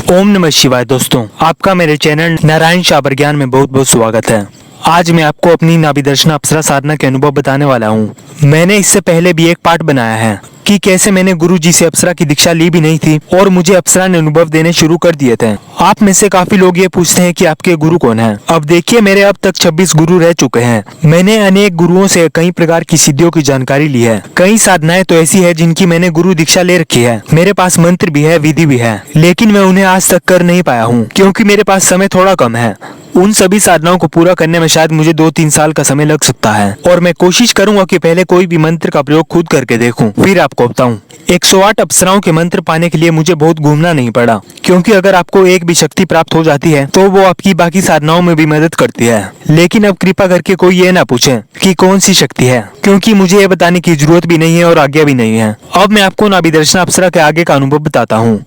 ओम नमः शिवाय। दोस्तों, आपका मेरे चैनल नारायण शाबर ज्ञान में बहुत बहुत स्वागत है। आज मैं आपको अपनी नाभिदर्शना अप्सरा साधना के अनुभव बताने वाला हूँ। मैंने इससे पहले भी एक पाठ बनाया है कि कैसे मैंने गुरु जी से अप्सरा की दीक्षा ली भी नहीं थी और मुझे अप्सरा ने अनुभव देने शुरू कर दिए थे। आप में से काफी लोग ये पूछते हैं कि आपके गुरु कौन है। अब देखिए, मेरे अब तक 26 गुरु रह चुके हैं। मैंने अनेक गुरुओं से कई प्रकार की सिद्धियों की जानकारी ली है। कई साधनाएं तो ऐसी है जिनकी मैंने गुरु दीक्षा ले रखी है। मेरे पास मंत्र भी है, विधि भी है, लेकिन मैं उन्हें आज तक कर नहीं पाया हूँ क्योंकि मेरे पास समय थोड़ा कम है। उन सभी साधनाओं को पूरा करने में शायद मुझे 2-3 साल का समय लग सकता है और मैं कोशिश करूंगा कि पहले कोई भी मंत्र का प्रयोग खुद करके देखूं, फिर आपको बताऊं। 108 अप्सराओं के मंत्र पाने के लिए मुझे बहुत घूमना नहीं पड़ा, क्योंकि अगर आपको एक भी शक्ति प्राप्त हो जाती है तो वो आपकी बाकी साधनाओं में भी मदद करती है। लेकिन अब कृपा करके कोई ये ना पूछे कि कौन सी शक्ति है, क्योंकि मुझे ये बताने की जरूरत भी नहीं है और आज्ञा भी नहीं है। अब मैं आपको नाभिदर्शना अप्सरा के आगे का अनुभव बताता हूँ।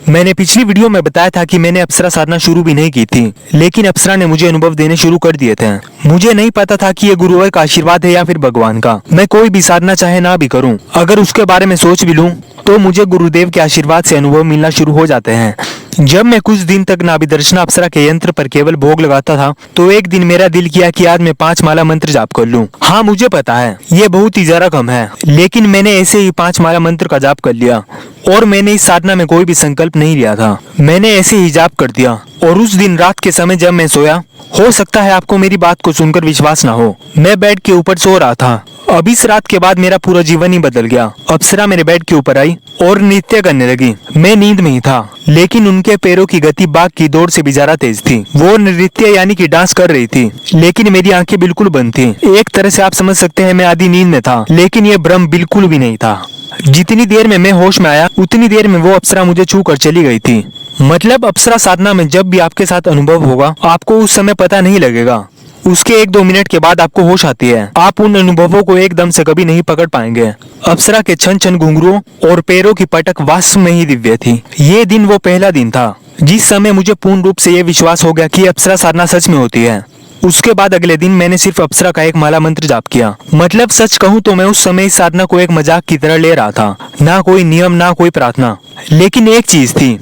मैंने पिछली वीडियो में बताया था कि मैंने अप्सरा साधना शुरू भी नहीं की थी, लेकिन अप्सरा ने मुझे अनुभव देने शुरू कर दिए थे। मुझे नहीं पता था कि ये गुरुवर का आशीर्वाद है या फिर भगवान का। मैं कोई भी साधना चाहे ना भी करूं, अगर उसके बारे में सोच भी लूं तो मुझे गुरुदेव के आशीर्वाद से अनुभव मिलना शुरू हो जाते हैं। जब मैं कुछ दिन तक नाभिदर्शना अप्सरा के यंत्र पर केवल भोग लगाता था तो एक दिन मेरा दिल किया कि आज मैं 5 माला मंत्र जाप कर लूं। हाँ, मुझे पता है ये बहुत ही जरा कम है, लेकिन मैंने ऐसे ही 5 माला मंत्र का जाप कर लिया और मैंने इस साधना में कोई भी संकल्प नहीं लिया था। मैंने ऐसे ही जाप कर दिया और उस दिन रात के समय जब मैं सोया, हो सकता है आपको मेरी बात को सुनकर विश्वास ना हो, मैं बेड के ऊपर सो रहा था। अब इस रात के बाद मेरा पूरा जीवन ही बदल गया। अप्सरा मेरे बेड के ऊपर आई और नृत्य करने लगी। मैं नींद में ही था, लेकिन उनके पैरों की गति बाघ की दौड़ से भी ज्यादा तेज थी। वो नृत्य यानी कि डांस कर रही थी, लेकिन मेरी आंखें बिल्कुल बंद थी। एक तरह से आप समझ सकते हैं मैं आधी नींद में था, लेकिन ये भ्रम बिल्कुल भी नहीं था। जितनी देर में मैं होश में आया उतनी देर में वो अप्सरा मुझे छू कर चली गई थी। मतलब अप्सरा साधना में जब भी आपके साथ अनुभव होगा, आपको उस समय पता नहीं लगेगा। उसके 1-2 मिनट के बाद आपको होश आती है। आप उन अनुभवों को एकदम से कभी नहीं पकड़ पाएंगे। अप्सरा के छन छन घुंघरूओं और पैरों की पटक वास्तव में ही दिव्य थी। ये दिन वो पहला दिन था जिस समय मुझे पूर्ण रूप से ये विश्वास हो गया कि अप्सरा साधना सच में होती है। उसके बाद अगले दिन मैंने सिर्फ अप्सरा का एक माला मंत्र जाप किया। मतलब सच कहूँ तो मैं उस समय इस साधना को एक मजाक की तरह ले रहा था। ना कोई नियम, ना कोई प्रार्थना, लेकिन एक चीज थी,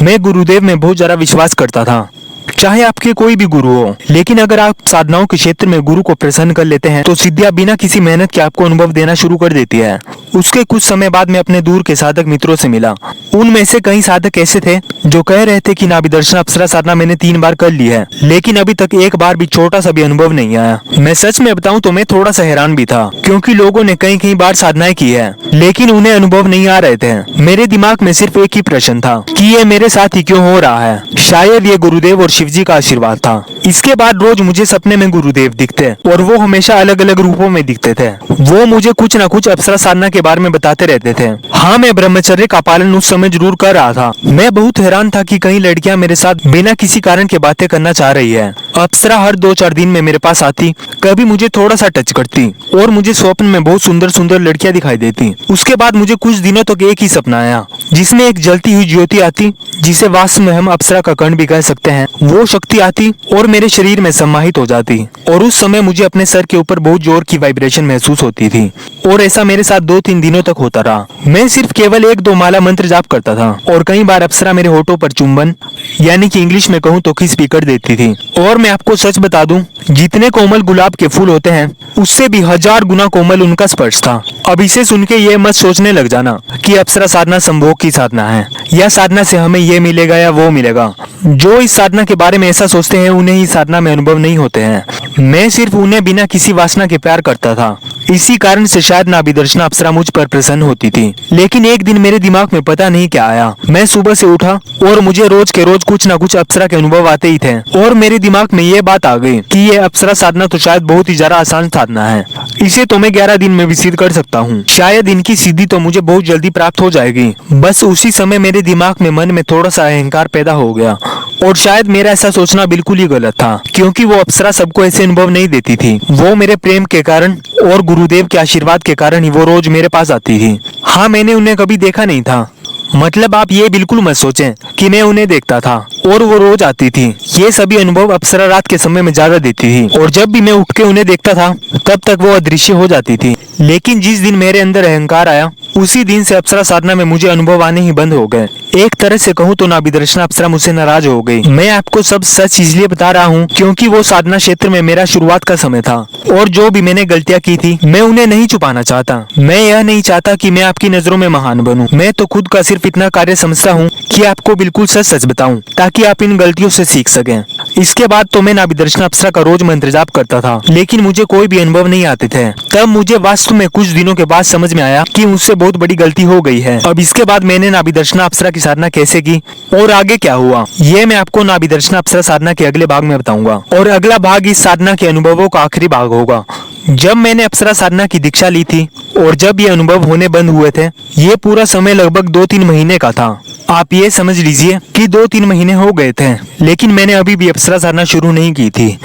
मैं गुरुदेव में बहुत ज्यादा विश्वास करता था, चाहे आपके कोई भी गुरु हो। लेकिन अगर आप साधनाओं के क्षेत्र में गुरु को प्रसन्न कर लेते हैं तो सिद्धियां बिना किसी मेहनत के आपको अनुभव देना शुरू कर देती है। उसके कुछ समय बाद मैं अपने दूर के साधक मित्रों से मिला। उनमें से कई साधक ऐसे थे जो कह रहे थे कि नाभिदर्शना अप्सरा साधना मैंने 3 बार कर ली है, लेकिन अभी तक एक बार भी छोटा सा भी अनुभव नहीं आया। मैं सच में बताऊं तो मैं थोड़ा सा हैरान भी था, क्योंकि लोगों ने कई बार साधनाएं की है लेकिन उन्हें अनुभव नहीं आ रहे थे। मेरे दिमाग में सिर्फ एक ही प्रश्न था कि ये मेरे साथ ही क्यों हो रहा है। शायद ये गुरुदेव और शिव जी का आशीर्वाद था। इसके बाद रोज मुझे सपने में गुरुदेव दिखते और वो हमेशा अलग अलग रूपों में दिखते थे। वो मुझे कुछ न कुछ अप्सरा साधना के बारे में बताते रहते थे। हाँ, मैं ब्रह्मचर्य का पालन उस समय जरूर कर रहा था। मैं बहुत हैरान था कि कई लड़कियां मेरे साथ बिना किसी कारण के बातें करना चाह रही है। अप्सरा हर 2-4 दिन में मेरे पास आती, कभी मुझे थोड़ा सा टच करती और मुझे स्वप्न में बहुत सुंदर सुंदर लड़कियां दिखाई देती। उसके बाद मुझे कुछ दिनों तक एक ही सपना आया जिसमें एक जलती हुई ज्योति आती, जिसे वास्तव में हम अप्सरा का कण भी कह सकते हैं। वो शक्ति आती और मेरे शरीर में समाहित हो जाती और उस समय मुझे अपने सर के ऊपर बहुत जोर की वाइब्रेशन महसूस होती थी और ऐसा मेरे साथ 2-3 दिनों तक होता रहा। मैं सिर्फ केवल 1-2 माला मंत्र जाप करता था और कई बार अप्सरा मेरे होठों पर चुंबन यानी कि इंग्लिश में कहूँ तो किस भी कर देती थी। और मैं आपको सच बता दूं, जितने कोमल गुलाब के फूल होते हैं उससे भी 1000 गुना कोमल उनका स्पर्श था। अब इसे सुन के ये मत सोचने लग जाना कि अप्सरा साधना संभोग की साधना है या साधना से हमें ये मिलेगा या वो मिलेगा। जो इस साधना के बारे में ऐसा सोचते हैं उन्हें ही साधना में अनुभव नहीं होते हैं। मैं सिर्फ उन्हें बिना किसी वासना के प्यार करता था। इसी कारण से शायद नाभिदर्शना अप्सरा मुझ पर प्रसन्न होती थी। लेकिन एक दिन मेरे दिमाग में पता नहीं क्या आया, मैं सुबह से उठा और मुझे रोज के रोज कुछ न कुछ अप्सरा के अनुभव आते ही थे और मेरे दिमाग में ये बात आ गई कि ये अप्सरा साधना तो शायद बहुत ही ज्यादा आसान साधना है। इसे तो मैं 11 दिन में भी सिद्ध कर सकता हूँ। शायद इनकी सिद्धि तो मुझे बहुत जल्दी प्राप्त हो जाएगी। बस उसी समय मेरे दिमाग में मन में थोड़ा सा अहंकार पैदा हो गया और शायद मेरा ऐसा सोचना बिल्कुल ही गलत था, क्योंकि वो अप्सरा सबको ऐसे अनुभव नहीं देती थी। वो मेरे प्रेम के कारण और गुरुदेव के आशीर्वाद के कारण ही वो रोज मेरे पास आती थी। हाँ, मैंने उन्हें कभी देखा नहीं था। मतलब आप ये बिल्कुल मत सोचें कि मैं उन्हें देखता था और वो रोज आती थी। ये सभी अनुभव अप्सरा रात के समय में ज्यादा देती थी और जब भी मैं उठ के उन्हें देखता था तब तक वो अदृश्य हो जाती थी। लेकिन जिस दिन मेरे अंदर अहंकार आया उसी दिन से अप्सरा साधना में मुझे अनुभव आने ही बंद हो गए। एक तरह से कहूँ तो नाभि दर्शन अप्सरा मुझसे नाराज हो गई। मैं आपको सब सच इसलिए बता रहा हूँ क्योंकि वो साधना क्षेत्र में मेरा शुरुआत का समय था और जो भी मैंने गलतियाँ की थी मैं उन्हें नहीं छुपाना चाहता। मैं यह नहीं चाहता कि मैं आपकी नजरों में महान बनूं। मैं तो खुद का सिर्फ इतना कार्य समझता हूँ कि आपको बिल्कुल सच सच बताऊं ताकि आप इन गलतियों से सीख सकें। इसके बाद तो मैं नाभि दर्शन अप्सरा का रोज मंत्र जाप करता था लेकिन मुझे कोई भी अनुभव नहीं आते थे। तब मुझे वास्तव में कुछ दिनों के बाद समझ में आया कि मुझसे बहुत बड़ी गलती हो गई है। अब इसके बाद मैंने नाभि दर्शन अप्सरा की साधना कैसे की और आगे क्या हुआ ये मैं आपको नाभि दर्शन अप्सरा साधना के अगले भाग में बताऊंगा। और अगला भाग इस साधना के अनुभवों का आखिरी भाग होगा। जब मैंने अप्सरा साधना की दीक्षा ली थी और जब ये अनुभव होने बंद हुए थे ये पूरा समय लगभग 2-3 महीने का था। आप ये समझ लीजिए कि 2-3 महीने हो गए थे लेकिन मैंने अभी भी अप्सरा साधना शुरू नहीं की थी।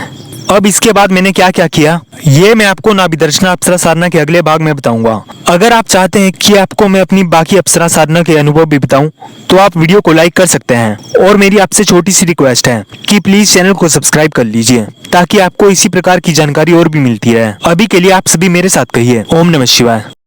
अब इसके बाद मैंने क्या क्या किया ये मैं आपको नाभि दर्शन अप्सरा साधना के अगले भाग में बताऊंगा। अगर आप चाहते हैं कि आपको मैं अपनी बाकी अप्सरा साधना के अनुभव भी बताऊं तो आप वीडियो को लाइक कर सकते हैं और मेरी आपसे छोटी सी रिक्वेस्ट है कि प्लीज चैनल को सब्सक्राइब कर लीजिए ताकि आपको इसी प्रकार की जानकारी और भी मिलती रहे। अभी के लिए आप सभी मेरे साथ कहिए ओम नमः शिवाय।